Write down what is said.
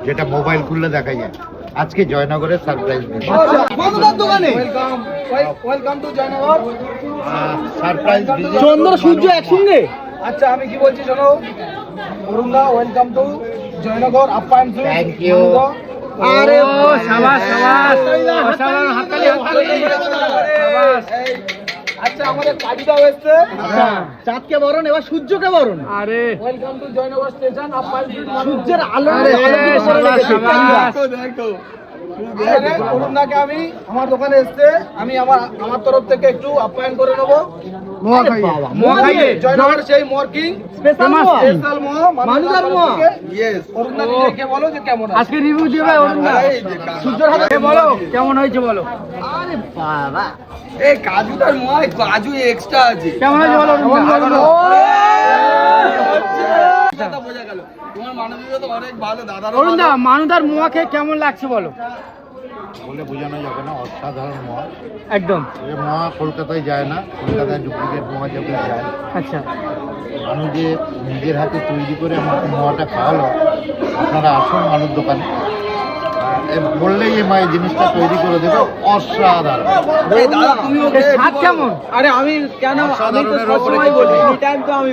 যেটা মোবাইল খুললে দেখা যায়। আজকে জয়নগরের surprise welcome to Joynagar. Surprise চন্দ্র সূর্য একসঙ্গে। আচ্ছা আমি কি বলছি শোনো, অরুণদা welcome to Joynagar Apyayan. Thank you. আরে শাবাশ শাবাশ অসাধারণ, হাততালি হাততালি শাবাশ। আচ্ছা আমাদের কাজীদাও এসেছে। আচ্ছা চাঁদকে বরণ, এবার সূর্যকে বরণ। আরে ওয়েলকাম টু জয়নগর স্টেশন আপ্যায়ন। সূর্যের আলো অরুণদাকে আমি আমার দোকানে এসছে, আমি আমার তরফ থেকে একটু আপ্যায়ন করে নেবো। জয়নগর সেই মর্কিং স্পেশাল মানুষের অরুণদা নিজেকে বলো যে কেমন আছে। আজকে রিভিউ দিবে অরুণদা। সূর্যের হাতে বলো কেমন হয়েছে বলো। আরে বাবা এই কাজুটার ময় কাজু এক্সট্রা আছে। কেমন হয়েছে বলো অরুণদা। বোঝা গেল তোমার মানবিকতা অনেক ভালো দাদা। অরুণদা মানুদার মোয়া খেয়ে কেমন লাগছে বলো। বলে বোঝানো যাবে না, অসাধারণ মোয়া একদম। এই মোয়া কলকাতায় যায় না, কলকাতায় ডুপ্লিকেট মোয়া যাবে যায়। আচ্ছা আমি যে নিজের হাতে তৈরি করে আমাকে মোয়াটা খাওয়ালো, আপনারা আসুন মানুষ দোকানে, বললেই এই মায়ের জিনিসটা তৈরি করে দেবে, অসাধারণ। স্বাদ কেমন? আরে আমি কেন, আমি তো সবসময় বলি, এনি টাইম তো আমি